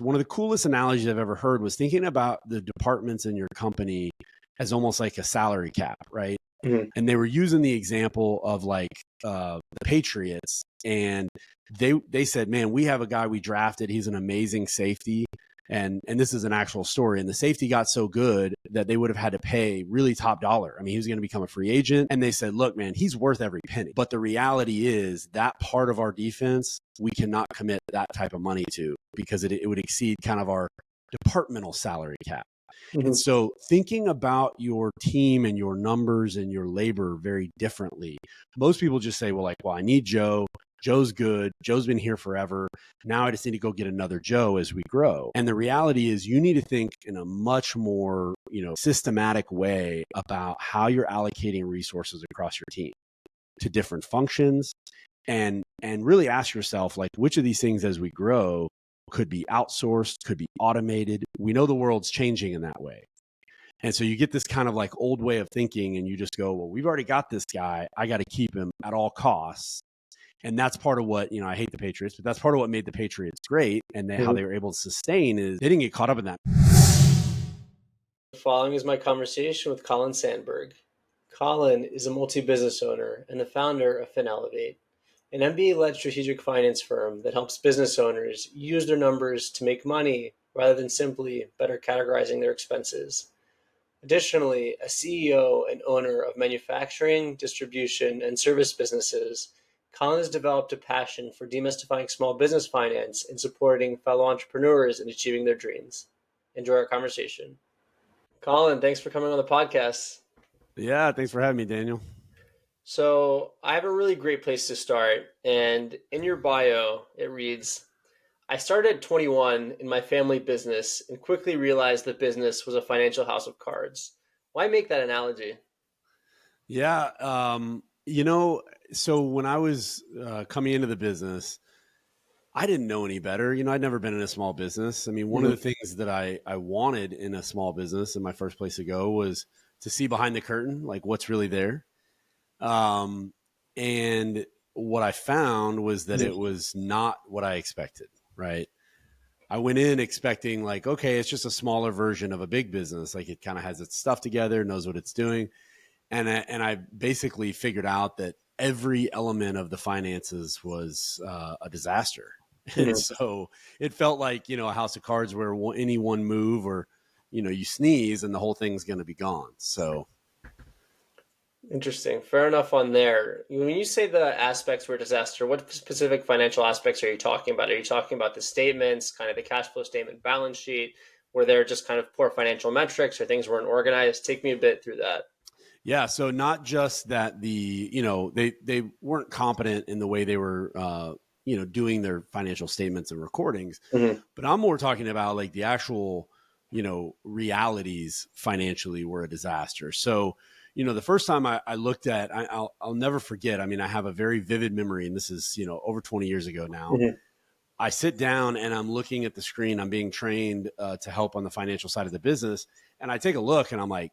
one of the coolest analogies I've ever heard was thinking about the departments in your company as almost like a salary cap, right? Mhm. And they were using the example of like the Patriots, and they said, man, we have a guy we drafted. He's an amazing safety. And this is an actual story. And the safety got so good that they would have had to pay really top dollar. I mean, he was going to become a free agent. And they said, look, man, he's worth every penny. But the reality is that part of our defense, we cannot commit that type of money to, because it would exceed kind of our departmental salary cap. Mhm. And so thinking about your team and your numbers and your labor very differently. Most people just say, well, I need Joe. Joe's good. Joe's been here forever. Now I just need to go get another Joe as we grow. And the reality is you need to think in a much more, systematic way about how you're allocating resources across your team to different functions, and really ask yourself, like, which of these things as we grow could be outsourced, could be automated. We know the world's changing in that way. And so you get this kind of like old way of thinking, and you just go, well, we've already got this guy. I got to keep him at all costs. And that's part of what, I hate the Patriots, but that's part of what made the Patriots great, and how they were able to sustain is they didn't get caught up in that. The following is my conversation with Colin Sanburg. Colin is a multi-business owner and the founder of FinElevate, an MBA-led strategic finance firm that helps business owners use their numbers to make money rather than simply better categorizing their expenses. Additionally, a CEO and owner of manufacturing, distribution, and service businesses, Colin has developed a passion for demystifying small business finance and supporting fellow entrepreneurs in achieving their dreams. Enjoy our conversation. Colin, thanks for coming on the podcast. Yeah, thanks for having me, Daniel. So I have a really great place to start. And in your bio, it reads, I started at 21 in my family business and quickly realized the business was a financial house of cards. Why make that analogy? Yeah. So when I was coming into the business, I didn't know any better. I'd never been in a small business. I mean, one of the things that I wanted in a small business in my first place to go was to see behind the curtain, like what's really there. And what I found was that it was not what I expected, right? I went in expecting like, okay, it's just a smaller version of a big business. Like it kind of has its stuff together, knows what it's doing. And I basically figured out that every element of the finances was a disaster. And so it felt like, a house of cards where any one move or, you sneeze and the whole thing's going to be gone. So. Interesting. Fair enough on there. When you say the aspects were disaster, what specific financial aspects are you talking about? Are you talking about the statements, kind of the cash flow statement, balance sheet? Were there just kind of poor financial metrics or things weren't organized? Take me a bit through that. Yeah. So not just that they weren't competent in the way they were, doing their financial statements and recordings, but I'm more talking about like the actual, realities financially were a disaster. So, the first time I looked at, I'll never forget. I mean, I have a very vivid memory, and this is, over 20 years ago now. I sit down and I'm looking at the screen. I'm being trained to help on the financial side of the business. And I take a look and I'm like,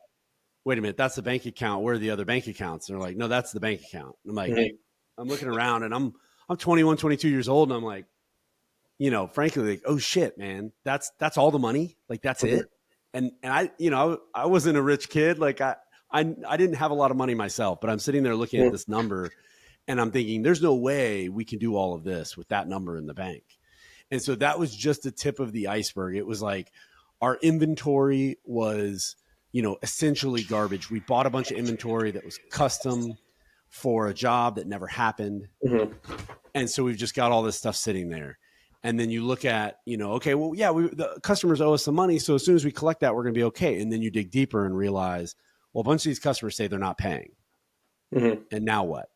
wait a minute, that's the bank account. Where are the other bank accounts? And they're like, no, that's the bank account. And I'm like, I'm looking around and I'm 21, 22 years old. And I'm like, frankly, like, oh shit, man, that's all the money. Like that's it. And I wasn't a rich kid. Like I didn't have a lot of money myself, but I'm sitting there looking at this number and I'm thinking there's no way we can do all of this with that number in the bank. And so that was just the tip of the iceberg. It was like our inventory was, essentially garbage. We bought a bunch of inventory that was custom for a job that never happened. And so we've just got all this stuff sitting there. And then you look at, okay, well, yeah, the customers owe us some money. So as soon as we collect that, we're going to be okay. And then you dig deeper and realize, well, a bunch of these customers say they're not paying. And now what?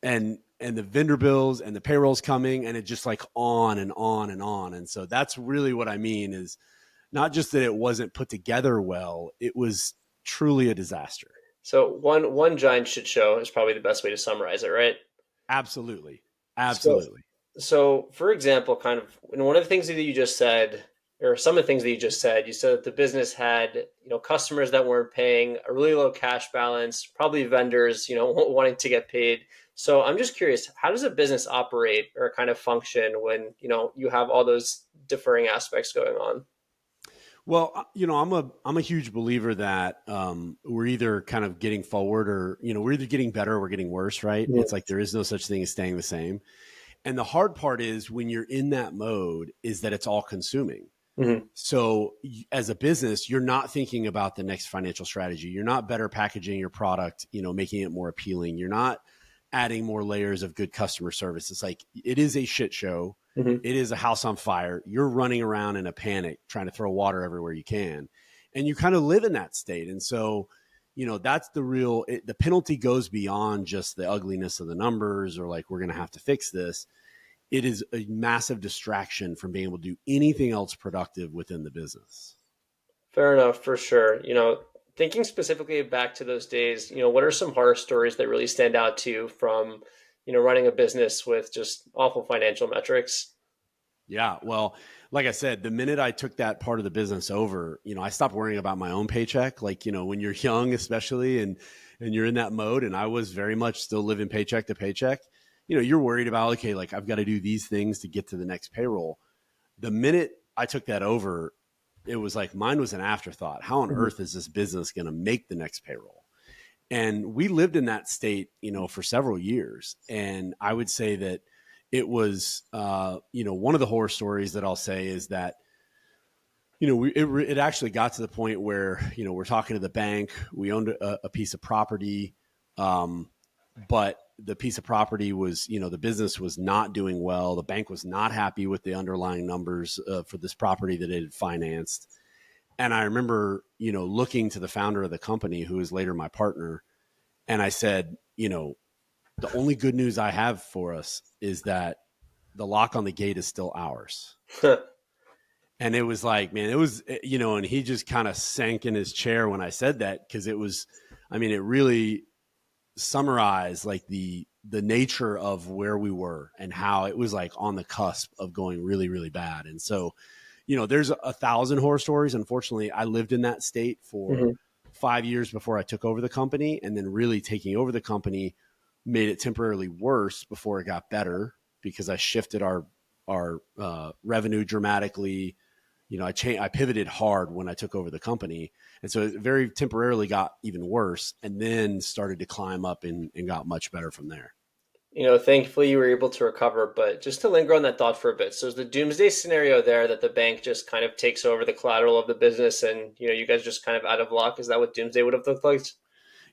And the vendor bills and the payrolls coming, and it just like on and on and on. And so that's really what I mean is not just that it wasn't put together well, it was truly a disaster. So one giant shit show is probably the best way to summarize it, right? Absolutely. So for example, kind of one of the things that you just said, or some of the things that you said that the business had, customers that weren't paying, a really low cash balance, probably vendors, wanting to get paid. So I'm just curious, how does a business operate or kind of function when, you have all those differing aspects going on? Well, I'm a huge believer that we're either kind of getting forward or we're either getting better or we're getting worse, right? Mhm. It's like there is no such thing as staying the same. And the hard part is when you're in that mode is that it's all consuming. Mhm. So as a business, you're not thinking about the next financial strategy. You're not better packaging your product, making it more appealing. You're not adding more layers of good customer service. It's like it is a shit show. Mhm. It is a house on fire. You're running around in a panic, trying to throw water everywhere you can. And you kind of live in that state. And so, that's the penalty goes beyond just the ugliness of the numbers or like, we're going to have to fix this. It is a massive distraction from being able to do anything else productive within the business. Fair enough, for sure. Thinking specifically back to those days, what are some horror stories that really stand out to you from, running a business with just awful financial metrics? Yeah. Well, like I said, the minute I took that part of the business over, I stopped worrying about my own paycheck. Like, when you're young, especially, and you're in that mode, and I was very much still living paycheck to paycheck, you're worried about, okay, like I've got to do these things to get to the next payroll. The minute I took that over, it was like mine was an afterthought. How on Mhm. earth is this business going to make the next payroll? And we lived in that state, for several years. And I would say that it was, one of the horror stories that I'll say is that, it actually got to the point where, we're talking to the bank, we owned a piece of property, but the piece of property was, the business was not doing well. The bank was not happy with the underlying numbers for this property that it had financed. And I remember, looking to the founder of the company, who was later my partner, and I said, the only good news I have for us is that the lock on the gate is still ours. And it was like, man, it was, and he just kind of sank in his chair when I said that, because it was, it really summarized like the nature of where we were and how it was like on the cusp of going really, really bad. And so, there's 1,000 horror stories. Unfortunately, I lived in that state for Mhm. 5 years before I took over the company, and then really taking over the company made it temporarily worse before it got better, because I shifted our revenue dramatically. I pivoted hard when I took over the company, and so it very temporarily got even worse, and then started to climb up and got much better from there. Thankfully you were able to recover, but just to linger on that thought for a bit. So is the doomsday scenario there that the bank just kind of takes over the collateral of the business and, you guys just kind of out of luck? Is that what doomsday would have looked like?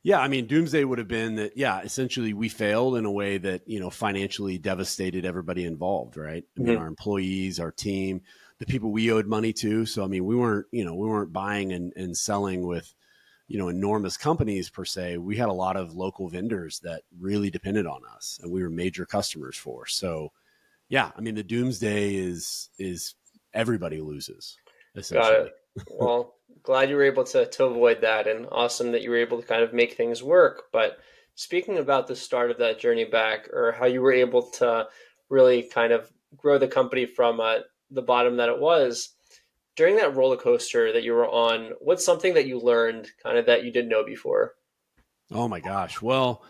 Yeah, doomsday would have been that, yeah, essentially we failed in a way that, financially devastated everybody involved, right? Mhm. Our employees, our team, the people we owed money to. So, we weren't buying and selling with, enormous companies per se. We had a lot of local vendors that really depended on us and we were major customers for. So, yeah, the doomsday is everybody loses Got it. essentially. Well, glad you were able to avoid that, and awesome that you were able to kind of make things work. But speaking about the start of that journey back, or how you were able to really kind of grow the company from the bottom that it was, during that roller coaster that you were on, what's something that you learned kind of that you didn't know before? Oh my gosh. Well,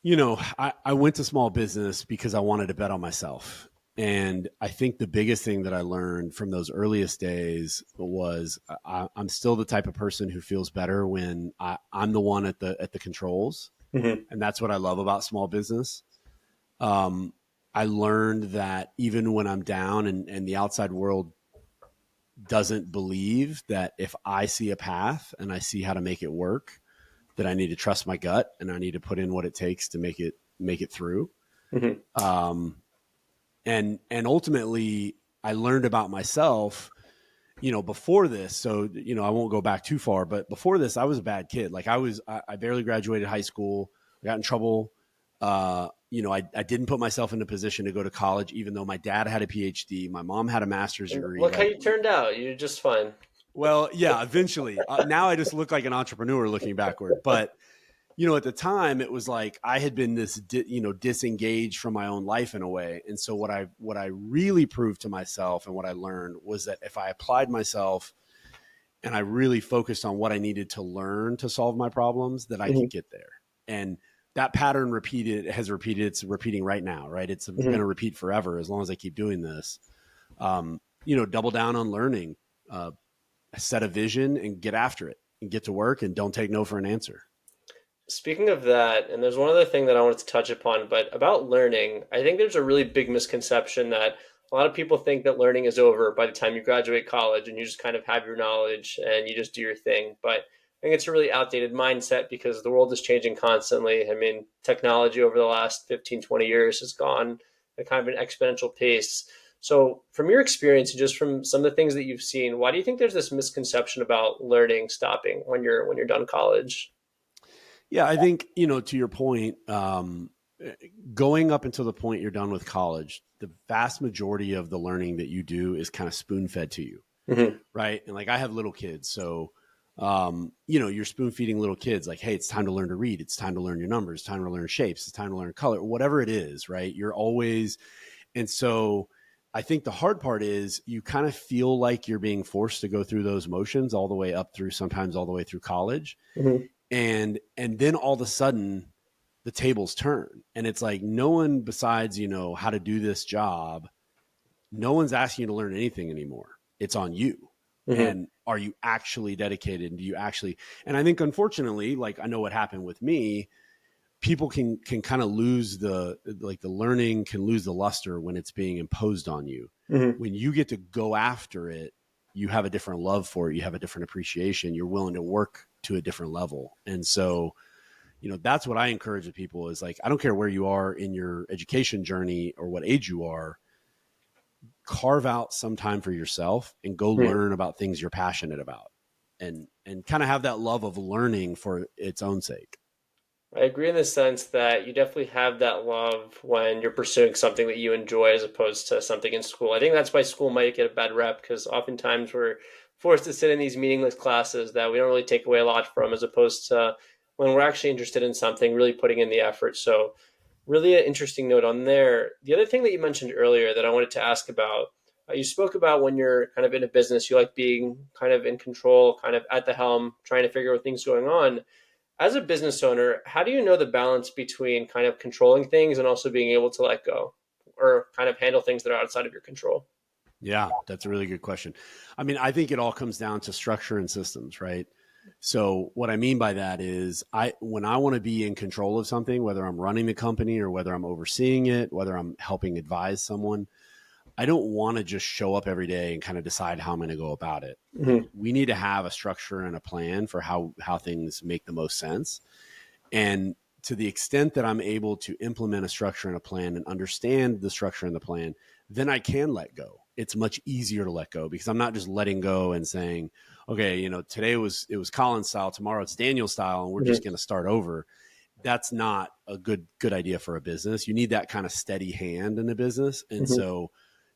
I went to small business because I wanted to bet on myself. And I think the biggest thing that I learned from those earliest days was I'm still the type of person who feels better when I'm the one at the controls. Hmm. And that's what I love about small business. Um, I learned that even when I'm down and the outside world doesn't believe, that if I see a path and I see how to make it work, that I need to trust my gut and I need to put in what it takes to make it through. Hmm. Um, and ultimately, I learned about myself, before this. So, I won't go back too far, but before this, I was a bad kid. Like I barely graduated high school. I got in trouble. I didn't put myself in a position to go to college, even though my dad had a PhD, my mom had a master's And degree. look how Like, you turned out. You're just fine. well, yeah, eventually. Now I just look like an entrepreneur looking backward, but at the time it was like I had been disengaged from my own life in a way. And so what I really proved to myself and what I learned was that if I applied myself and I really focused on what I needed to learn to solve my problems, that I could Hmm. get there. And that pattern has repeated. It's repeating right now, right? It's going to repeat forever as long as I keep doing this. Double down on learning, set a vision and get after it and get to work and don't take no for an answer. Speaking of that, and there's one other thing that I wanted to touch upon, but about learning, I think there's a really big misconception that a lot of people think that learning is over by the time you graduate college and you just kind of have your knowledge and you just do your thing. But I think it's a really outdated mindset because the world is changing constantly. I mean, technology over the last 15, 20 years has gone at kind of an exponential pace. So from your experience, just from some of the things that you've seen, why do you think there's this misconception about learning stopping when you're done college? Yeah, I think, to your point, going up until the point you're done with college, the vast majority of the learning that you do is kind of spoon fed to you. Mm-hmm. Right. And like I have little kids. So, you're spoon feeding little kids like, hey, it's time to learn to read. It's time to learn your numbers. It's time to learn shapes. It's time to learn color, whatever it is. Right. You're always. And so I think the hard part is you kind of feel like you're being forced to go through those motions all the way up through, sometimes all the way through college. Mm-hmm. And then all of a sudden the tables turn and it's like no one besides, how to do this job, no one's asking you to learn anything anymore. It's on you. Mm-hmm. And are you actually dedicated? And do you actually, and I think unfortunately, like I know what happened with me, people can kind of lose the learning can lose the luster when it's being imposed on you. Mm-hmm. When you get to go after it, you have a different love for it. You have a different appreciation. You're willing to work to a different level. And so, that's what I encourage with people is like, I don't care where you are in your education journey or what age you are, carve out some time for yourself and go learn about things you're passionate about and kind of have that love of learning for its own sake. I agree in the sense that you definitely have that love when you're pursuing something that you enjoy as opposed to something in school. I think that's why school might get a bad rep because oftentimes we're forced to sit in these meaningless classes that we don't really take away a lot from as opposed to when we're actually interested in something, really putting in the effort. So really an interesting note on there. The other thing that you mentioned earlier that I wanted to ask about, you spoke about when you're kind of in a business, you like being kind of in control, kind of at the helm, trying to figure out things going on. As a business owner, how do you know the balance between kind of controlling things and also being able to let go or kind of handle things that are outside of your control? Yeah, that's a really good question. I mean, I think it all comes down to structure and systems, right? So what I mean by that is when I want to be in control of something, whether I'm running the company or whether I'm overseeing it, whether I'm helping advise someone, I don't want to just show up every day and kind of decide how I'm going to go about it. Mm-hmm. We need to have a structure and a plan for how things make the most sense. And to the extent that I'm able to implement a structure and a plan and understand the structure and the plan, then I can let go. It's much easier to let go because I'm not just letting go and saying, okay, today it was Colin style, tomorrow it's Daniel style, and we're just going to start over. That's not a good idea for a business. You need that kind of steady hand in a business. And so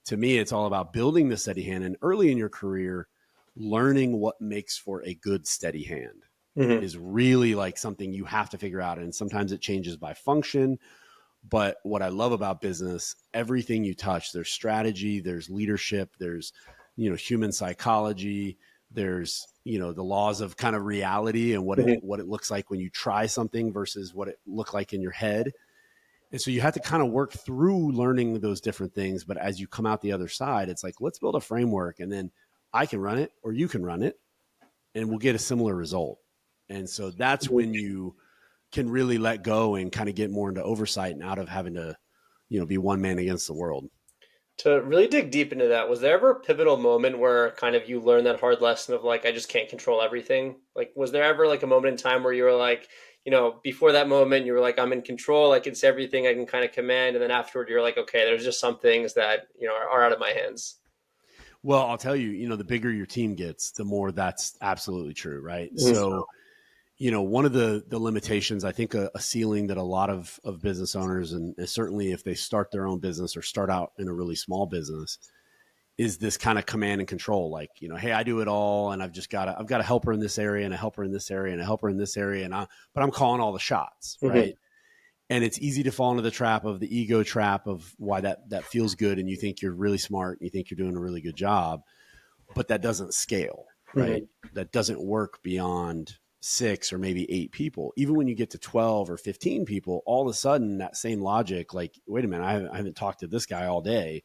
to me, it's all about building the steady hand. And early in your career, learning what makes for a good steady hand is really like something you have to figure out. And sometimes it changes by function. But what I love about business, everything you touch, there's strategy, there's leadership, there's, human psychology, there's, the laws of kind of reality and what it looks like when you try something versus what it looked like in your head. And so you have to kind of work through learning those different things. But as you come out the other side, it's like, let's build a framework and then I can run it or you can run it and we'll get a similar result. And so that's when you can really let go and kind of get more into oversight and out of having to, be one man against the world. To really dig deep into that, was there ever a pivotal moment where kind of you learned that hard lesson of like, I just can't control everything? Like, was there ever like a moment in time where you were like, before that moment, you were like, I'm in control, like it's everything I can kind of command. And then afterward, you're like, okay, there's just some things that, are out of my hands. Well, I'll tell you, the bigger your team gets, the more that's absolutely true. Right. Mm-hmm. So, one of the limitations, I think a ceiling that a lot of business owners, and certainly if they start their own business or start out in a really small business, is this kind of command and control. Like, hey, I do it all. And I've got a helper in this area and a helper in this area and a helper in this area. But I'm calling all the shots. Right. And it's easy to fall into the trap of the ego trap of why that feels good. And you think you're really smart. And you think you're doing a really good job, but that doesn't scale. Right. That doesn't work beyond 6 or maybe 8 people. Even when you get to 12 or 15 people, all of a sudden that same logic, like, wait a minute, I haven't talked to this guy all day.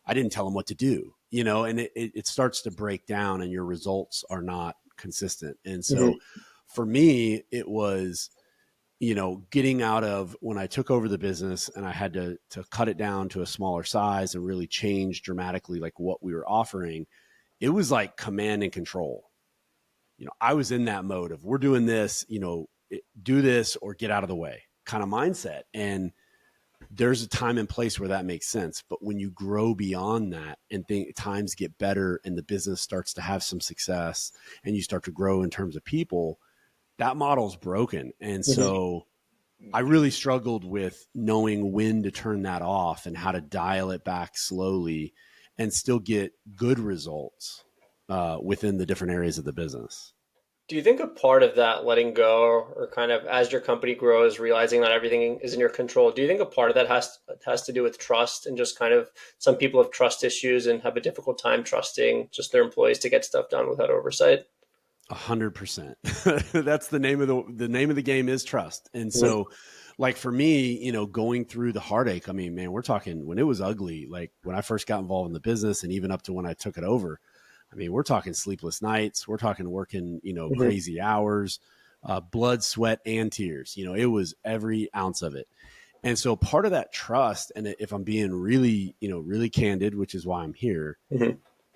I didn't tell him what to do, and it starts to break down and your results are not consistent. And so for me, it was, getting out of when I took over the business and I had to cut it down to a smaller size and really change dramatically, like what we were offering. It was like command and control. I was in that mode of, we're doing this, do this or get out of the way kind of mindset. And there's a time and place where that makes sense. But when you grow beyond that and times get better and the business starts to have some success and you start to grow in terms of people, that model's broken. And so I really struggled with knowing when to turn that off and how to dial it back slowly and still get good results within the different areas of the business. Do you think a part of that letting go, or kind of as your company grows, realizing that everything is in your control, do you think a part of that has to do with trust, and just kind of some people have trust issues and have a difficult time trusting just their employees to get stuff done without oversight? 100%. That's the name of the name of the game is trust. And so like for me, going through the heartache, I mean, man, we're talking when it was ugly, like when I first got involved in the business and even up to when I took it over, I mean, we're talking sleepless nights, we're talking working, crazy hours, blood, sweat, and tears. It was every ounce of it. And so part of that trust, and if I'm being really, really candid, which is why I'm here,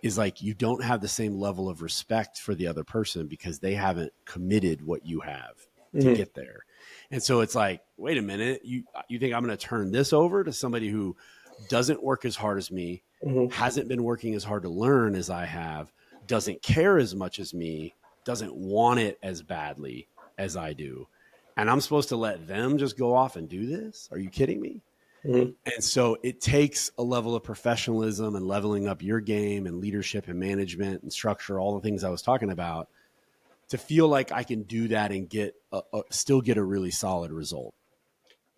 is like, you don't have the same level of respect for the other person because they haven't committed what you have to get there. And so it's like, wait a minute, you think I'm going to turn this over to somebody who doesn't work as hard as me, hasn't been working as hard to learn as I have, doesn't care as much as me, doesn't want it as badly as I do. And I'm supposed to let them just go off and do this? Are you kidding me? And so it takes a level of professionalism and leveling up your game and leadership and management and structure, all the things I was talking about, to feel like I can do that and still get a really solid result.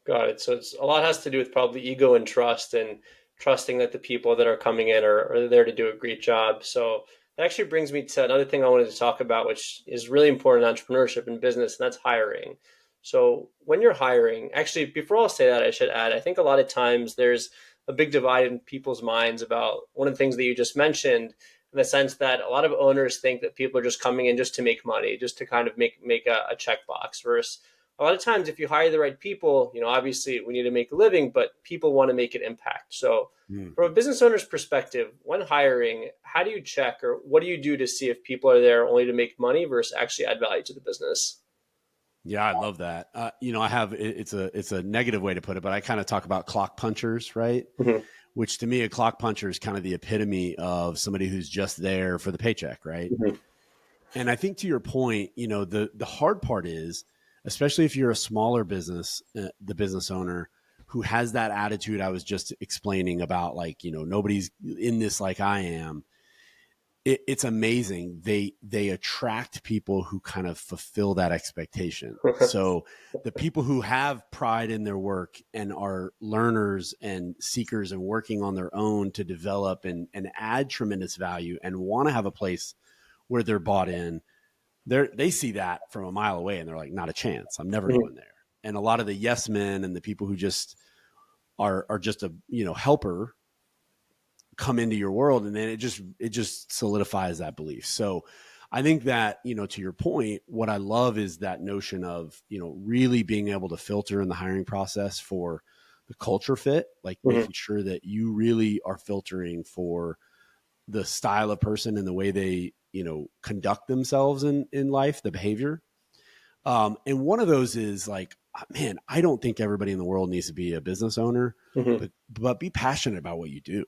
Got it. So it's a lot has to do with probably ego and trust, and trusting that the people that are coming in are there to do a great job. So that actually brings me to another thing I wanted to talk about, which is really important in entrepreneurship and business, and that's hiring. So when you're hiring, actually, before I'll say that, I should add, I think a lot of times there's a big divide in people's minds about one of the things that you just mentioned, in the sense that a lot of owners think that people are just coming in just to make money, just to kind of make a checkbox, versus a lot of times if you hire the right people, obviously we need to make a living, but people want to make an impact. So from a business owner's perspective, when hiring, how do you check, or what do you do to see if people are there only to make money versus actually add value to the business? Yeah, I love that. I have, it's a negative way to put it, but I kind of talk about clock punchers, right? Which to me, a clock puncher is kind of the epitome of somebody who's just there for the paycheck, right? And I think to your point, the hard part is, especially if you're a smaller business, the business owner who has that attitude I was just explaining about, like, nobody's in this like I am. It's amazing. They attract people who kind of fulfill that expectation. So the people who have pride in their work and are learners and seekers and working on their own to develop and add tremendous value and want to have a place where they're bought in, they see that from a mile away and they're like, not a chance. I'm never going there. And a lot of the yes men and the people who just are just a helper come into your world, and then it just solidifies that belief. So I think that, to your point, what I love is that notion of, really being able to filter in the hiring process for the culture fit, like making sure that you really are filtering for the style of person and the way they, conduct themselves in life, the behavior. And one of those is like, man, I don't think everybody in the world needs to be a business owner, but be passionate about what you do.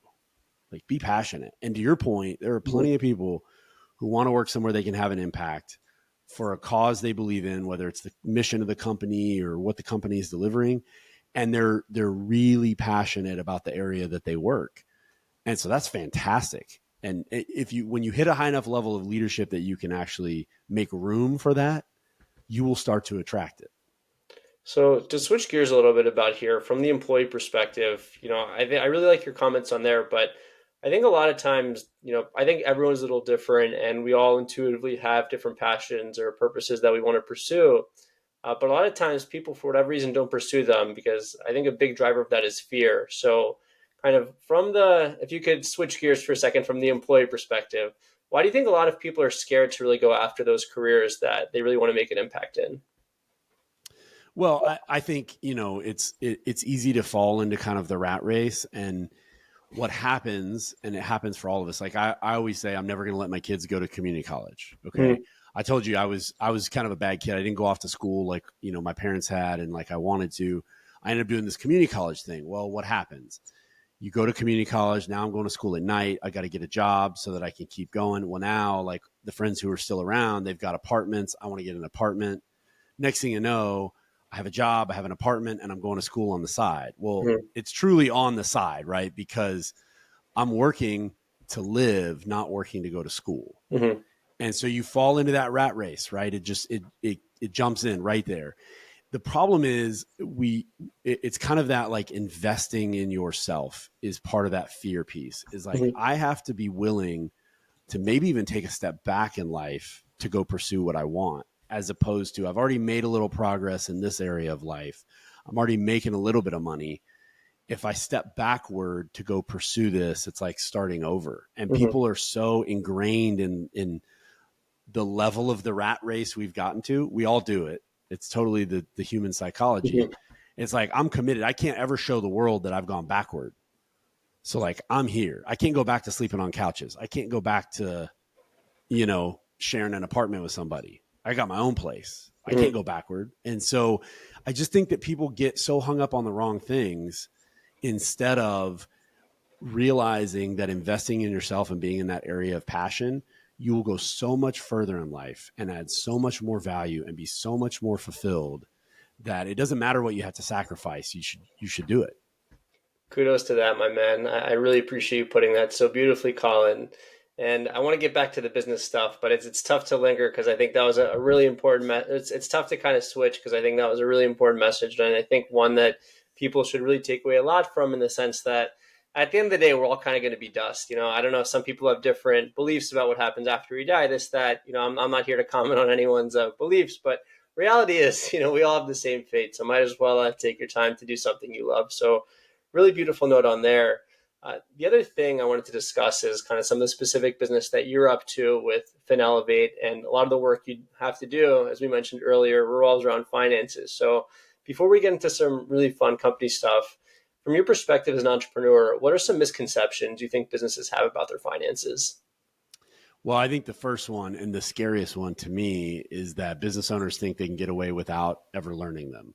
Like, be passionate. And to your point, there are plenty of people who want to work somewhere they can have an impact for a cause they believe in, whether it's the mission of the company or what the company is delivering. And they're really passionate about the area that they work. And so that's fantastic. And when you hit a high enough level of leadership that you can actually make room for that, you will start to attract it. So to switch gears a little bit about here from the employee perspective, I really like your comments on there, but I think a lot of times, I think everyone's a little different and we all intuitively have different passions or purposes that we want to pursue. But a lot of times people, for whatever reason, don't pursue them because I think a big driver of that is fear. So kind of if you could switch gears for a second from the employee perspective, why do you think a lot of people are scared to really go after those careers that they really want to make an impact in? Well, I think, it's easy to fall into kind of the rat race. And what happens, and it happens for all of us, like I always say, I'm never going to let my kids go to community college. Okay. I told you I was kind of a bad kid. I didn't go off to school like, my parents had, and like I wanted to. I ended up doing this community college thing. Well, what happens? You go to community college. Now I'm going to school at night. I got to get a job so that I can keep going. Well, now like the friends who are still around, they've got apartments. I want to get an apartment. Next thing you know, I have a job, I have an apartment, and I'm going to school on the side. Well, it's truly on the side, right? Because I'm working to live, not working to go to school. And so you fall into that rat race, right? It jumps in right there. The problem is it's kind of that like investing in yourself is part of that fear piece. Is like, I have to be willing to maybe even take a step back in life to go pursue what I want, as opposed to I've already made a little progress in this area of life. I'm already making a little bit of money. If I step backward to go pursue this, it's like starting over. And people are so ingrained in the level of the rat race we've gotten to. We all do it. It's totally the human psychology. It's like, I'm committed. I can't ever show the world that I've gone backward. So like, I'm here. I can't go back to sleeping on couches. I can't go back to, sharing an apartment with somebody. I got my own place. I can't go backward. And so I just think that people get so hung up on the wrong things instead of realizing that investing in yourself and being in that area of passion, you will go so much further in life and add so much more value and be so much more fulfilled that it doesn't matter what you have to sacrifice. You should do it. Kudos to that, my man. I really appreciate you putting that so beautifully, Colin. And I want to get back to the business stuff, but it's tough to linger because I think that was a really important. It's tough to kind of switch because I think that was a really important message, and I think one that people should really take away a lot from, in the sense that at the end of the day, we're all kind of going to be dust. I don't know. Some people have different beliefs about what happens after we die. This, that. I'm not here to comment on anyone's beliefs, but reality is, we all have the same fate. So might as well take your time to do something you love. So really beautiful note on there. The other thing I wanted to discuss is kind of some of the specific business that you're up to with FinElevate, and a lot of the work you have to do, as we mentioned earlier, revolves around finances. So before we get into some really fun company stuff, from your perspective as an entrepreneur, what are some misconceptions you think businesses have about their finances? Well, I think the first one and the scariest one to me is that business owners think they can get away without ever learning them.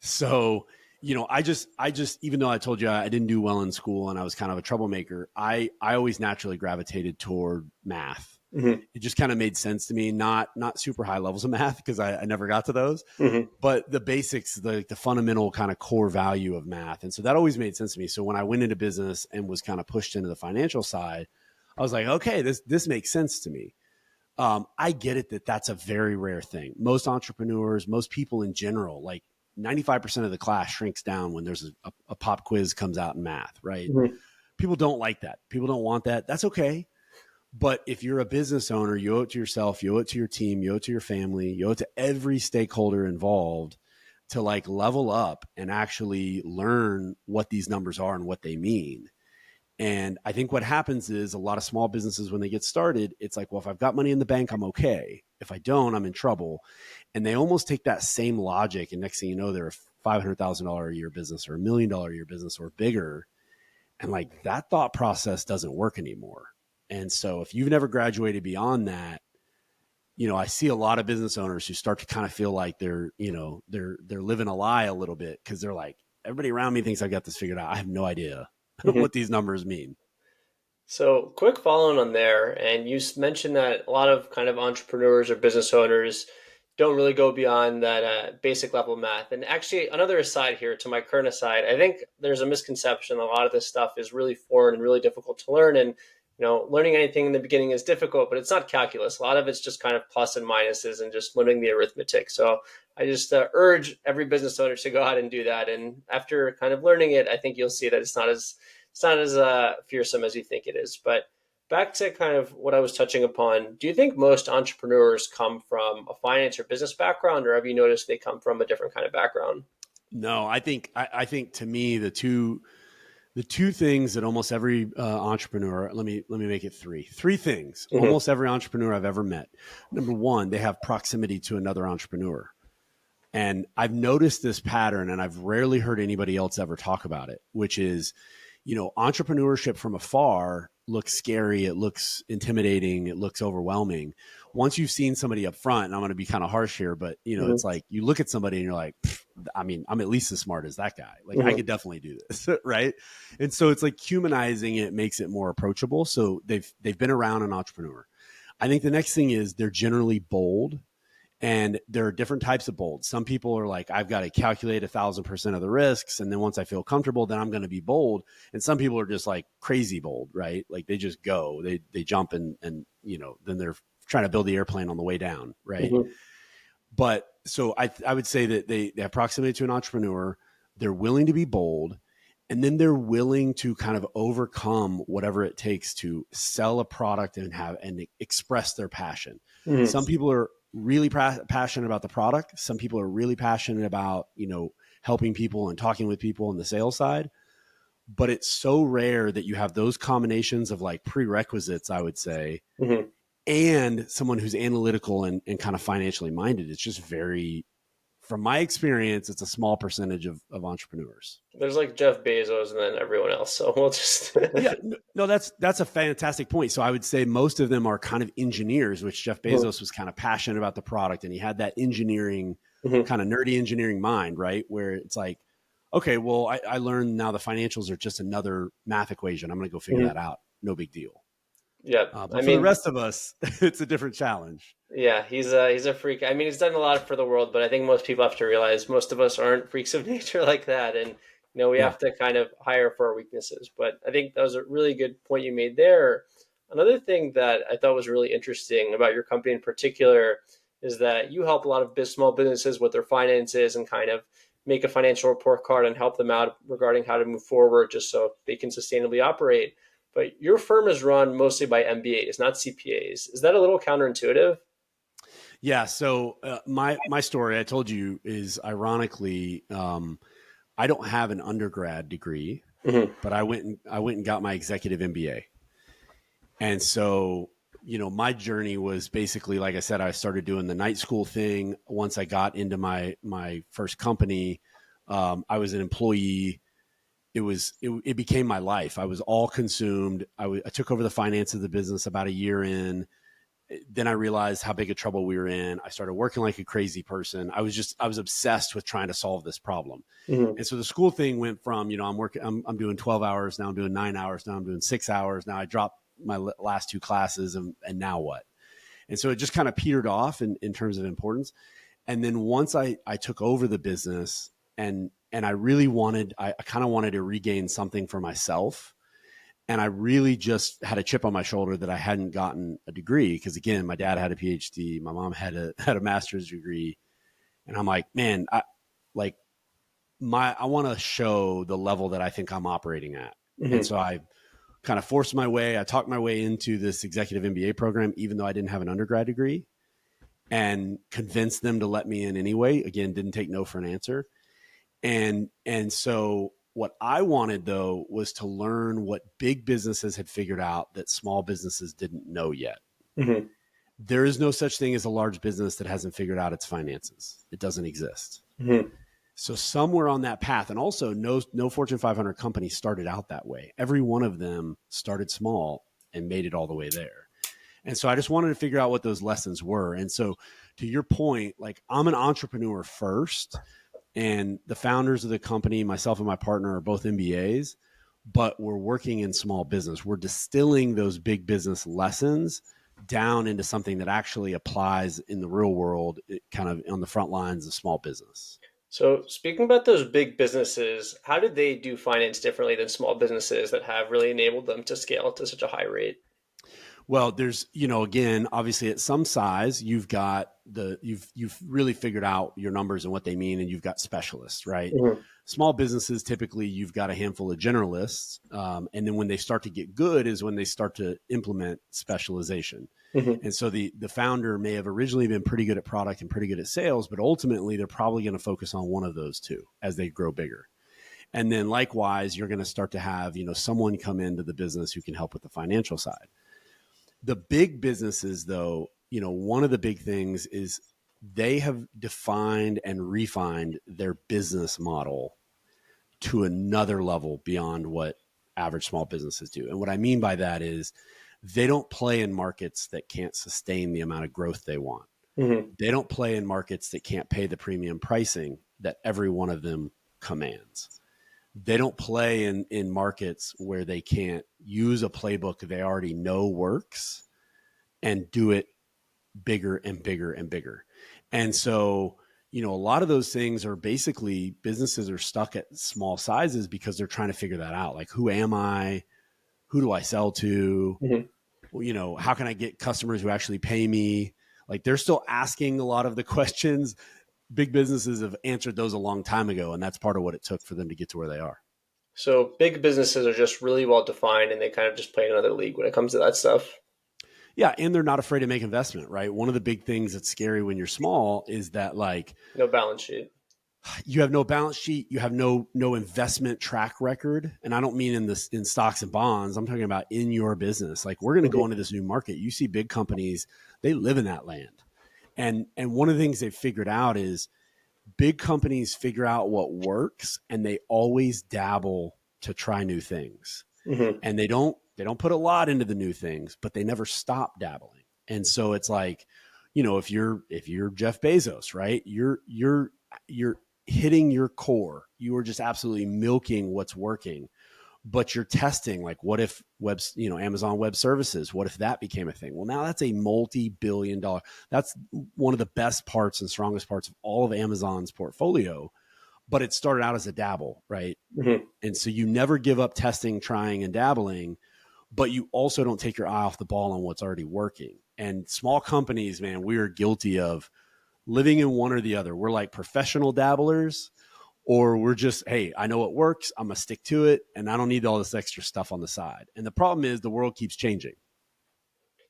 So, I just, even though I told you I didn't do well in school and I was kind of a troublemaker, I always naturally gravitated toward math. It just kind of made sense to me, not super high levels of math because I never got to those, but the basics, the fundamental kind of core value of math. And so that always made sense to me. So when I went into business and was kind of pushed into the financial side, I was like, okay, this makes sense to me. I get it that that's a very rare thing. Most entrepreneurs, most people in general, like 95% of the class shrinks down when there's a pop quiz comes out in math, right? People don't like that. People don't want that. That's okay. But if you're a business owner, you owe it to yourself, you owe it to your team, you owe it to your family, you owe it to every stakeholder involved to like level up and actually learn what these numbers are and what they mean. And I think what happens is a lot of small businesses, when they get started, it's like, well, if I've got money in the bank, I'm okay. If I don't, I'm in trouble. And they almost take that same logic. And next thing you know, they're a $500,000 a year business or $1 million a year business or bigger. And like that thought process doesn't work anymore. And so if you've never graduated beyond that, I see a lot of business owners who start to kind of feel like they're living a lie a little bit because they're like, everybody around me thinks I got this figured out. I have no idea what these numbers mean. So quick following on there, and you mentioned that a lot of kind of entrepreneurs or business owners don't really go beyond that basic level of math. And actually, another aside here to my current aside, I think there's a misconception. A lot of this stuff is really foreign and really difficult to learn. And learning anything in the beginning is difficult, but it's not calculus. A lot of it's just kind of plus and minuses and just learning the arithmetic. So I just urge every business owner to go out and do that. And after kind of learning it, I think you'll see that it's not as it's not as fearsome as you think it is. But back to kind of what I was touching upon, do you think most entrepreneurs come from a finance or business background, or have you noticed they come from a different kind of background? No, I think to me the two things that almost every entrepreneur, let me make it three things. Mm-hmm. Almost every entrepreneur I've ever met. Number one, they have proximity to another entrepreneur. And I've noticed this pattern, and I've rarely heard anybody else ever talk about it, which is, entrepreneurship from afar looks scary. It looks intimidating. It looks overwhelming. Once you've seen somebody up front, and I'm going to be kind of harsh here, but Mm-hmm. it's like you look at somebody and you're like, I mean, I'm at least as smart as that guy. Like I could definitely do this. Right. And so it's like humanizing it makes it more approachable. So they've been around an entrepreneur. I think the next thing is they're generally bold. And there are different types of bold. Some people are like, I've got to calculate 1,000% of the risks. And then once I feel comfortable, then I'm going to be bold. And some people are just like crazy bold, right? Like they just go, they jump and then they're trying to build the airplane on the way down. Right. Mm-hmm. But so I would say that they have proximity to an entrepreneur. They're willing to be bold. And then they're willing to kind of overcome whatever it takes to sell a product and express their passion. Mm-hmm. Some people are really passionate about the product. Some people are really passionate about, helping people and talking with people on the sales side. But it's so rare that you have those combinations of like prerequisites, I would say, Mm-hmm. and someone who's analytical and kind of financially minded. It's just from my experience, it's a small percentage of entrepreneurs. There's like Jeff Bezos and then everyone else. So we'll just Yeah, no, that's a fantastic point. So I would say most of them are kind of engineers, which Jeff Bezos was kind of passionate about the product, and he had that engineering, kind of nerdy engineering mind, right? Where it's like, okay, well, I learned now the financials are just another math equation. I'm going to go figure that out. No big deal. Yeah, But for the rest of us, it's a different challenge. Yeah, he's a freak. I mean, he's done a lot for the world, but I think most people have to realize most of us aren't freaks of nature like that, and we Yeah. have to kind of hire for our weaknesses. But I think that was a really good point you made there. Another thing that I thought was really interesting about your company in particular is that you help a lot of small businesses with their finances and kind of make a financial report card and help them out regarding how to move forward just so they can sustainably operate. But your firm is run mostly by MBAs, not CPAs. Is that a little counterintuitive? Yeah. So my story I told you is ironically, I don't have an undergrad degree, but I went and got my executive MBA. And so, my journey was basically, like I said, I started doing the night school thing. Once I got into my first company, I was an employee. It became my life. I was all consumed. I took over the finance of the business about a year in. Then I realized how big of trouble we were in. I started working like a crazy person. I was obsessed with trying to solve this problem. Mm-hmm. And so the school thing went from, I'm doing 12 hours. Now I'm doing 9 hours. Now I'm doing 6 hours. Now I dropped my last two classes and now what? And so it just kind of petered off in terms of importance. And then once I took over the business and I really I kind of wanted to regain something for myself. And I really just had a chip on my shoulder that I hadn't gotten a degree. Because again, my dad had a PhD, my mom had a master's degree. And I'm like, man, I want to show the level that I think I'm operating at. Mm-hmm. And so I kind of forced my way. I talked my way into this executive MBA program, even though I didn't have an undergrad degree, and convinced them to let me in anyway. Again, didn't take no for an answer. And so what I wanted though was to learn what big businesses had figured out that small businesses didn't know yet. Mm-hmm. There is no such thing as a large business that hasn't figured out its finances. It doesn't exist. Mm-hmm. So somewhere on that path, and also no Fortune 500 company started out that way. Every one of them started small and made it all the way there. And so I just wanted to figure out what those lessons were. And so to your point, like I'm an entrepreneur first, and the founders of the company, myself and my partner, are both MBAs, but we're working in small business. We're distilling those big business lessons down into something that actually applies in the real world, kind of on the front lines of small business. So speaking about those big businesses, how did they do finance differently than small businesses that have really enabled them to scale to such a high rate? Well, there's, again, obviously at some size, you've really figured out your numbers and what they mean, and you've got specialists, right? Mm-hmm. Small businesses, typically you've got a handful of generalists. And then when they start to get good is when they start to implement specialization. And so the founder may have originally been pretty good at product and pretty good at sales, but ultimately they're probably going to focus on one of those two as they grow bigger. And then likewise, you're going to start to have, someone come into the business who can help with the financial side. The big businesses, though, one of the big things is they have defined and refined their business model to another level beyond what average small businesses do. And what I mean by that is they don't play in markets that can't sustain the amount of growth they want. They don't play in markets that can't pay the premium pricing that every one of them commands. They don't play in markets where they can't use a playbook they already know works and do it bigger and bigger and bigger. And so, a lot of those things are basically businesses are stuck at small sizes because they're trying to figure that out. Like, who am I? Who do I sell to? How can I get customers who actually pay me? Like, they're still asking a lot of the questions. Big businesses have answered those a long time ago. And that's part of what it took for them to get to where they are. So big businesses are just really well defined and they kind of just play another league when it comes to that stuff. Yeah. And they're not afraid to make investment, right? One of the big things that's scary when you're small is that, like, no balance sheet. You have no balance sheet. You have no investment track record. And I don't mean in stocks and bonds. I'm talking about in your business. Like, we're going to go into this new market. You see big companies, they live in that land. And one of the things they've figured out is big companies figure out what works and they always dabble to try new things. And they don't put a lot into the new things, but they never stop dabbling. And so it's like, if you're Jeff Bezos, right, you're hitting your core. You are just absolutely milking what's working, but you're testing, like, what if Amazon Web Services, what if that became a thing? Well, now that's a multi-billion-dollar, that's one of the best parts and strongest parts of all of Amazon's portfolio, but it started out as a dabble, right? And so you never give up testing, trying, and dabbling, but you also don't take your eye off the ball on what's already working. And small companies, man, we are guilty of living in one or the other. We're like professional dabblers, or we're just, hey, I know it works, I'm going to stick to it, and I don't need all this extra stuff on the side. And the problem is the world keeps changing.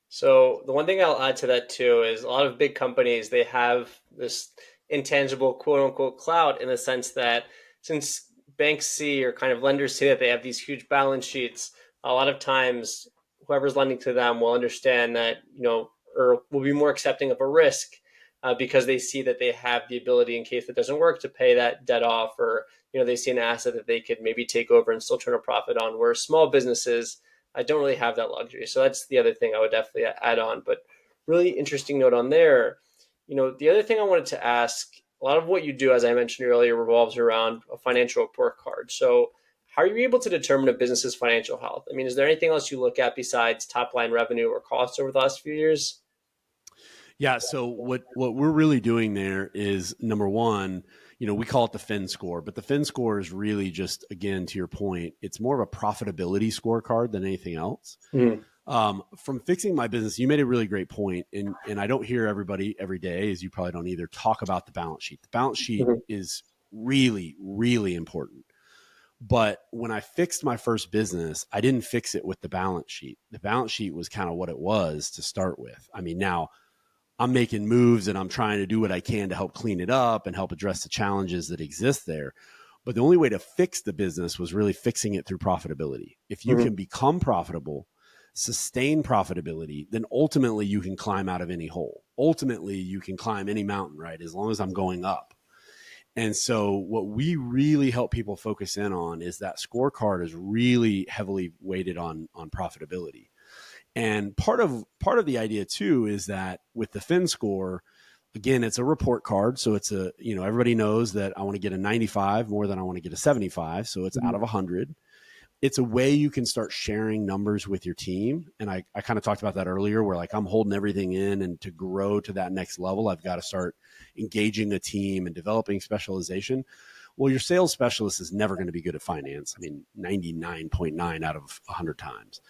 So the one thing I'll add to that too is a lot of big companies, they have this intangible quote unquote clout in the sense that since banks see, or kind of lenders see, that they have these huge balance sheets, a lot of times whoever's lending to them will understand that, or will be more accepting of a risk because they see that they have the ability, in case it doesn't work, to pay that debt off, or, they see an asset that they could maybe take over and still turn a profit on, where small businesses, I don't really have that luxury. So that's the other thing I would definitely add on. But really interesting note on there. The other thing I wanted to ask, a lot of what you do, as I mentioned earlier, revolves around a financial report card. So how are you able to determine a business's financial health? I mean, is there anything else you look at besides top line revenue or costs over the last few years? Yeah. So what we're really doing there is, number one, we call it the Fin score, but the Fin score is really just, again, to your point, it's more of a profitability scorecard than anything else. From fixing my business, you made a really great point, and I don't hear everybody every day, as you probably don't either, talk about the balance sheet. The balance sheet is really, really important. But when I fixed my first business, I didn't fix it with the balance sheet. The balance sheet was kind of what it was to start with. I mean, now I'm making moves and I'm trying to do what I can to help clean it up and help address the challenges that exist there. But the only way to fix the business was really fixing it through profitability. If you can become profitable, sustain profitability, then ultimately you can climb out of any hole. Ultimately, you can climb any mountain, right? As long as I'm going up. And so what we really help people focus in on is that scorecard is really heavily weighted on profitability. And part of the idea too is that with the Fin score, again, it's a report card. So it's everybody knows that I want to get a 95 more than I want to get a 75. So it's out of 100. It's a way you can start sharing numbers with your team. And I kind of talked about that earlier, where, like, I'm holding everything in, and to grow to that next level, I've got to start engaging a team and developing specialization. Well, your sales specialist is never going to be good at finance. I mean, 99.9 out of 100 times.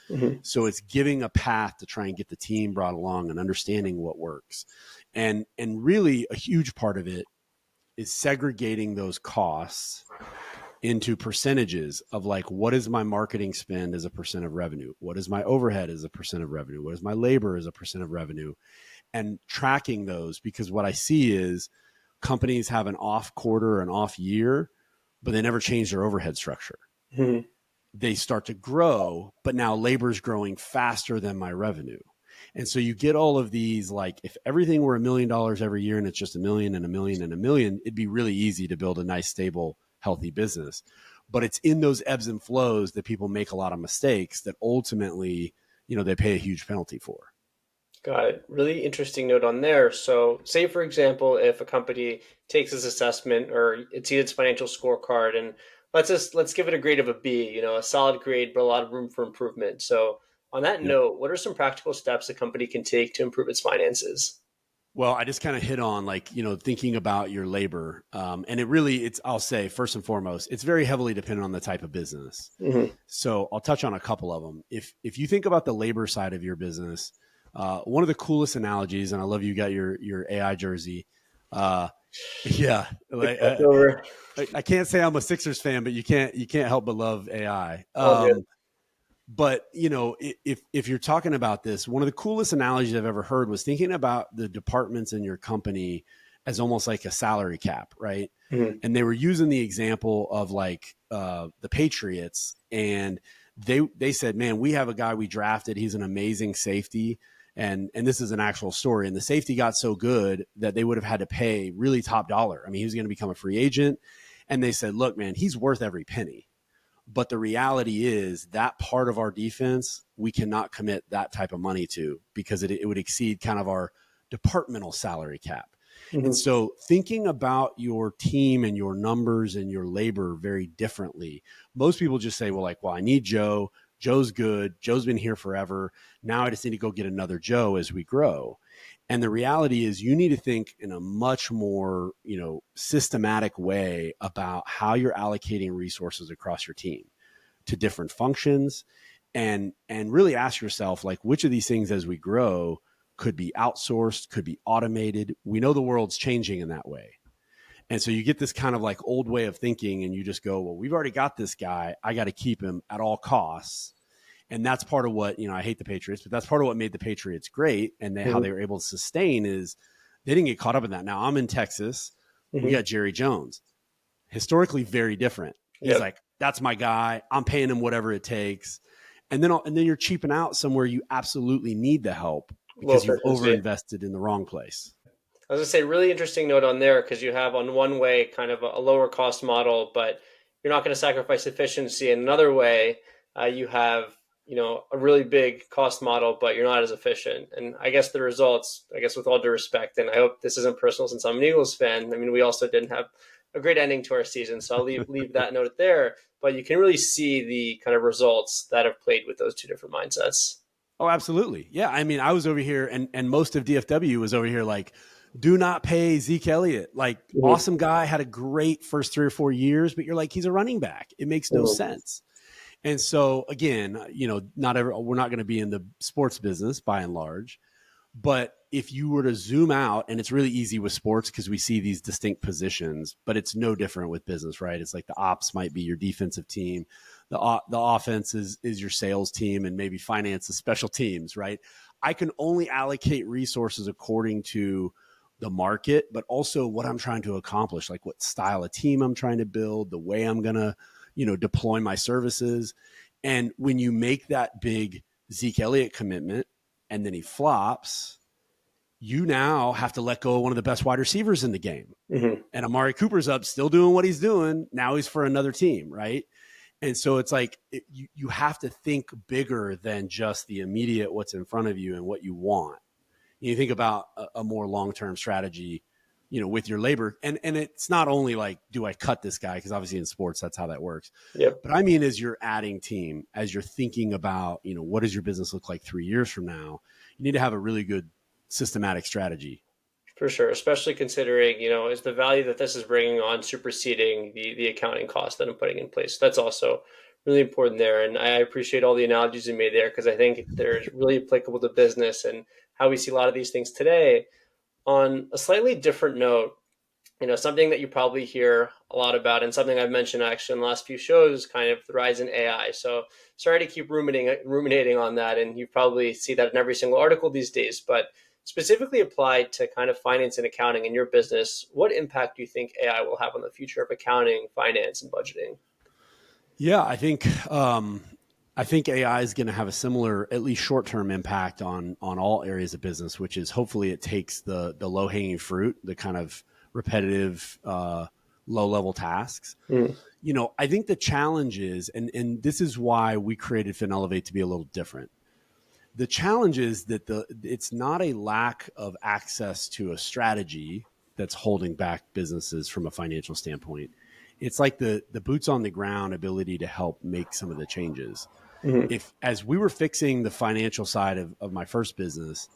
So it's giving a path to try and get the team brought along and understanding what works. And really a huge part of it is segregating those costs into percentages of like, what is my marketing spend as a percent of revenue? What is my overhead as a percent of revenue? What is my labor as a percent of revenue? And tracking those, because what I see is companies have an off quarter, an off year, but they never change their overhead structure. Mm-hmm. They start to grow, but now labor's growing faster than my revenue. And so you get all of these, like if everything were $1 million every year and it's just $1 million and $1 million and $1 million, it'd be really easy to build a nice, stable, healthy business. But it's in those ebbs and flows that people make a lot of mistakes that ultimately, they pay a huge penalty for. Got it. Really interesting note on there. So, say for example, if a company takes this assessment or it sees its financial scorecard, and let's give it a grade of a B, a solid grade, but a lot of room for improvement. So, on that Yep. note, what are some practical steps a company can take to improve its finances? Well, I just kind of hit on like, thinking about your labor. And I'll say first and foremost, it's very heavily dependent on the type of business. Mm-hmm. So I'll touch on a couple of them. If you think about the labor side of your business, one of the coolest analogies, and I love you got your AI jersey. Yeah, like, I can't say I'm a Sixers fan, but you can't help but love AI. But if you're talking about this, one of the coolest analogies I've ever heard was thinking about the departments in your company as almost like a salary cap, right? Mm-hmm. And they were using the example of like the Patriots, and they said, man, we have a guy we drafted. He's an amazing safety. And this is an actual story. And the safety got so good that they would have had to pay really top dollar. I mean, he was going to become a free agent. And they said, look, man, he's worth every penny. But the reality is that part of our defense, we cannot commit that type of money to because it would exceed kind of our departmental salary cap. Mm-hmm. And so thinking about your team and your numbers and your labor very differently, most people just say, well, I need Joe. Joe's good. Joe's been here forever. Now I just need to go get another Joe as we grow. And the reality is you need to think in a much more, systematic way about how you're allocating resources across your team to different functions and really ask yourself, like, which of these things as we grow could be outsourced, could be automated. We know the world's changing in that way. And so you get this kind of like old way of thinking and you just go, well, we've already got this guy. I got to keep him at all costs. And that's part of what, I hate the Patriots, but that's part of what made the Patriots great. And how they were able to sustain is they didn't get caught up in that. Now I'm in Texas. Mm-hmm. We got Jerry Jones, historically very different. He's like, that's my guy. I'm paying him whatever it takes. And then you're cheaping out somewhere you absolutely need the help because you've overinvested in the wrong place. I was going to say, really interesting note on there because you have on one way kind of a lower cost model, but you're not going to sacrifice efficiency. In another way, you have a really big cost model, but you're not as efficient. And I guess the results, with all due respect, and I hope this isn't personal since I'm an Eagles fan. I mean, we also didn't have a great ending to our season, so I'll leave that note there. But you can really see the kind of results that have played with those two different mindsets. Oh, absolutely. Yeah. I mean, I was over here and most of DFW was over here like, do not pay Zeke Elliott. Like, awesome guy, had a great first 3 or 4 years, but you're like, he's a running back. It makes no sense. And so again, we're not going to be in the sports business by and large, but if you were to zoom out, and it's really easy with sports because we see these distinct positions, but it's no different with business, right? It's like the ops might be your defensive team. The offense is your sales team, and maybe finance is special teams, right? I can only allocate resources according to the market, but also what I'm trying to accomplish, like what style of team I'm trying to build, the way I'm going to, deploy my services. And when you make that big Zeke Elliott commitment and then he flops, you now have to let go of one of the best wide receivers in the game. Mm-hmm. And Amari Cooper's up, still doing what he's doing. Now he's for another team, right? And so it's like you have to think bigger than just the immediate what's in front of you and what you want. You think about a more long-term strategy, with your labor. And it's not only like, do I cut this guy? Because obviously in sports, that's how that works. Yep. But I mean, as you're adding team, as you're thinking about, what does your business look like 3 years from now? You need to have a really good systematic strategy. For sure, especially considering, is the value that this is bringing on superseding the accounting cost that I'm putting in place. That's also really important there. And I appreciate all the analogies you made there because I think they're really applicable to business and how we see a lot of these things today. On a slightly different note, Something that you probably hear a lot about, and something I've mentioned actually in the last few shows, kind of the rise in AI. So sorry to keep ruminating on that, and you probably see that in every single article these days. But specifically applied to kind of finance and accounting in your business, what impact do you think AI will have on the future of accounting, finance, and budgeting? Yeah, I think AI is going to have a similar, at least short term impact on all areas of business, which is hopefully it takes the low hanging fruit, the kind of repetitive, low level tasks. Mm. I think the challenge is, and this is why we created FinElevate to be a little different. The challenge is that it's not a lack of access to a strategy that's holding back businesses from a financial standpoint. It's like the boots on the ground ability to help make some of the changes. Mm-hmm. If as we were fixing the financial side of my first business,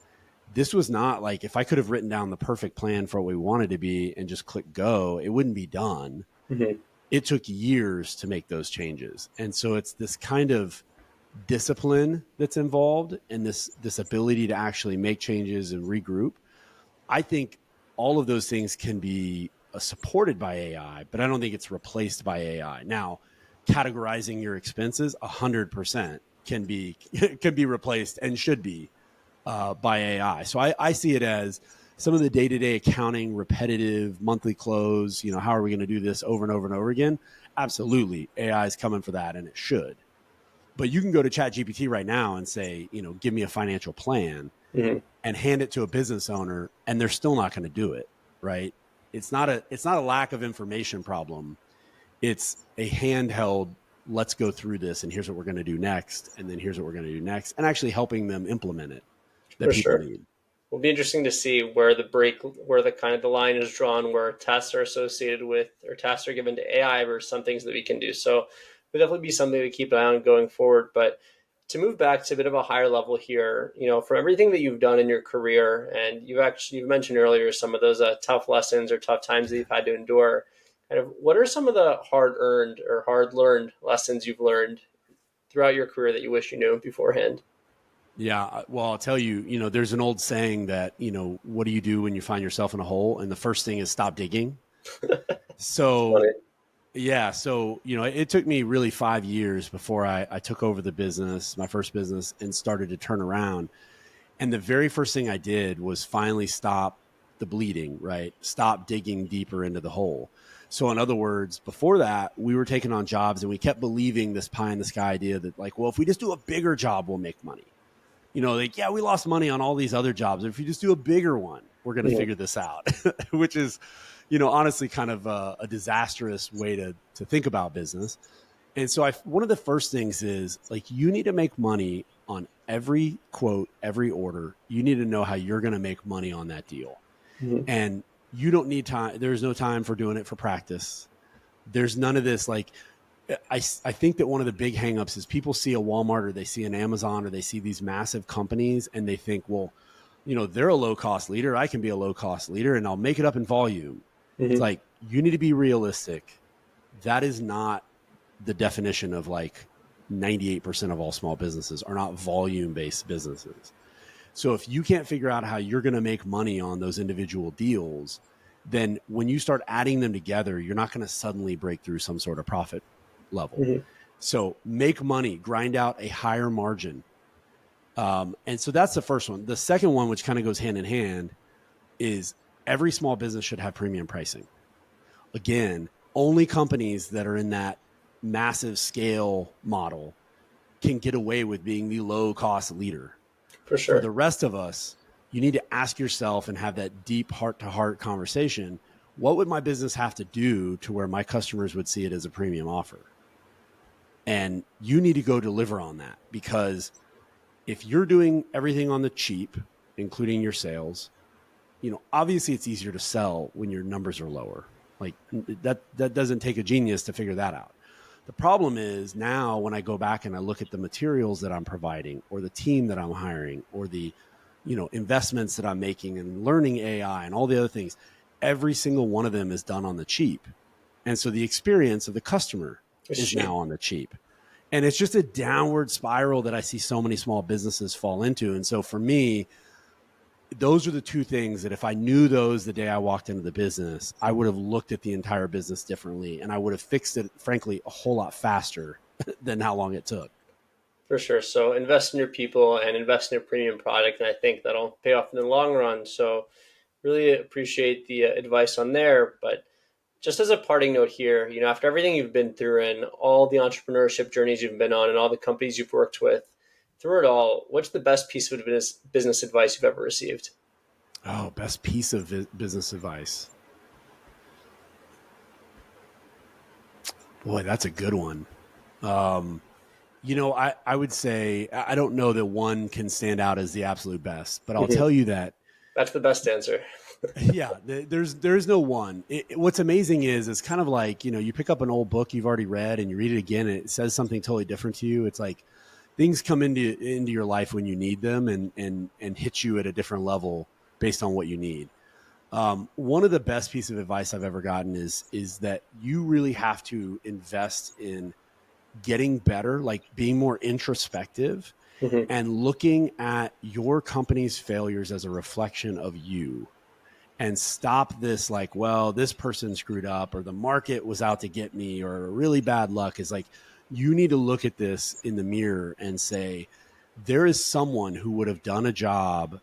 this was not like if I could have written down the perfect plan for what we wanted to be and just click go, it wouldn't be done. Mm-hmm. It took years to make those changes. And so it's this kind of discipline that's involved and this ability to actually make changes and regroup. I think all of those things can be supported by AI, but I don't think it's replaced by AI. Now, categorizing your expenses 100% can be can be replaced and should be by AI. So I see it as some of the day-to-day accounting, repetitive monthly close. How are we going to do this over and over and over again? Absolutely, AI is coming for that, and it should. But you can go to ChatGPT right now and say, give me a financial plan, Mm-hmm. and hand it to a business owner, and they're still not going to do it. Right? It's not a lack of information problem. It's a handheld. Let's go through this, and here's what we're going to do next, and then here's what we're going to do next, and actually helping them implement it that For people sure. need. It'll be interesting to see where the kind of the line is drawn, where tasks are associated with, or tasks are given to AI versus some things that we can do. So it'll definitely be something to keep an eye on going forward. But to move back to a bit of a higher level here, from everything that you've done in your career, and you've mentioned earlier some of those tough lessons or tough times that you've had to endure. Kind of, what are some of the hard earned or hard learned lessons you've learned throughout your career that you wish you knew beforehand? Yeah, well, I'll tell you, there's an old saying that, what do you do when you find yourself in a hole? And the first thing is stop digging. It's So, funny. yeah, so, it took me really 5 years before I took over the business, my first business, and started to turn around. And the very first thing I did was finally stop the bleeding, right? Stop digging deeper into the hole. So, in other words, before that, we were taking on jobs and we kept believing this pie in the sky idea that, like, well, if we just do a bigger job, we'll make money. Like, yeah, we lost money on all these other jobs. If you just do a bigger one, we're going to Mhm. figure this out, which is, honestly kind of a disastrous way to think about business. And so one of the first things is like, you need to make money on every quote, every order. You need to know how you're going to make money on that deal. Mhm. And you don't need time. There's no time for doing it for practice. There's none of this. Like, I think that one of the big hangups is people see a Walmart or they see an Amazon or they see these massive companies and they think, well, they're a low cost leader. I can be a low cost leader and I'll make it up in volume. It's Mhm. like, you need to be realistic. That is not the definition of like 98% of all small businesses are not volume based businesses. So if you can't figure out how you're going to make money on those individual deals, then when you start adding them together, you're not going to suddenly break through some sort of profit level. Mhm. So make money, grind out a higher margin. And so that's the first one. The second one, which kind of goes hand in hand, is every small business should have premium pricing. Again, only companies that are in that massive scale model can get away with being the low cost leader. For For sure. the rest of us, you need to ask yourself and have that deep heart to heart conversation. What would my business have to do to where my customers would see it as a premium offer? And you need to go deliver on that, because if you're doing everything on the cheap, including your sales, obviously it's easier to sell when your numbers are lower. Like that doesn't take a genius to figure that out. The problem is now when I go back and I look at the materials that I'm providing or the team that I'm hiring or the, investments that I'm making and learning AI and all the other things, every single one of them is done on the cheap. And so the experience of the customer It's is cheap. now on the cheap. And it's just a downward spiral that I see so many small businesses fall into. And so for me, those are the two things that if I knew those the day I walked into the business, I would have looked at the entire business differently, and I would have fixed it, frankly, a whole lot faster than how long it took. For sure. So invest in your people and invest in your premium product, and I think that'll pay off in the long run. So really appreciate the advice on there. But just as a parting note here, after everything you've been through and all the entrepreneurship journeys you've been on and all the companies you've worked with, through it all, what's the best piece of business advice you've ever received? Oh, best piece of business advice. Boy, that's a good one. I would say I don't know that one can stand out as the absolute best, but I'll tell you that That's the best answer. yeah, there's no one. What's amazing is it's kind of like, you pick up an old book you've already read and you read it again and it says something totally different to you. It's like things come into your life when you need them and hit you at a different level based on what you need. One of the best pieces of advice I've ever gotten is that you really have to invest in getting better, like being more introspective and looking at your company's failures as a reflection of you, and stop this like, well, this person screwed up or the market was out to get me or really bad luck. Is like, you need to look at this in the mirror and say, there is someone who would have done a job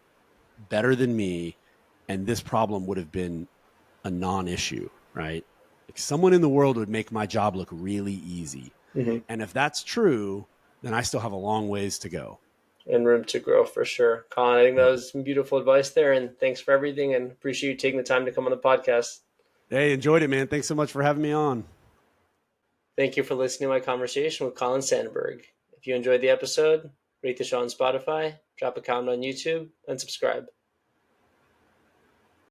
better than me, and this problem would have been a non-issue, right? Like someone in the world would make my job look really easy. And if that's true, then I still have a long ways to go. And room to grow for sure. Colin, I think that was some beautiful advice there. And thanks for everything, and appreciate you taking the time to come on the podcast. Hey, enjoyed it, man. Thanks so much for having me on. Thank you for listening to my conversation with Colin Sanburg. If you enjoyed the episode, rate the show on Spotify, drop a comment on YouTube, and subscribe.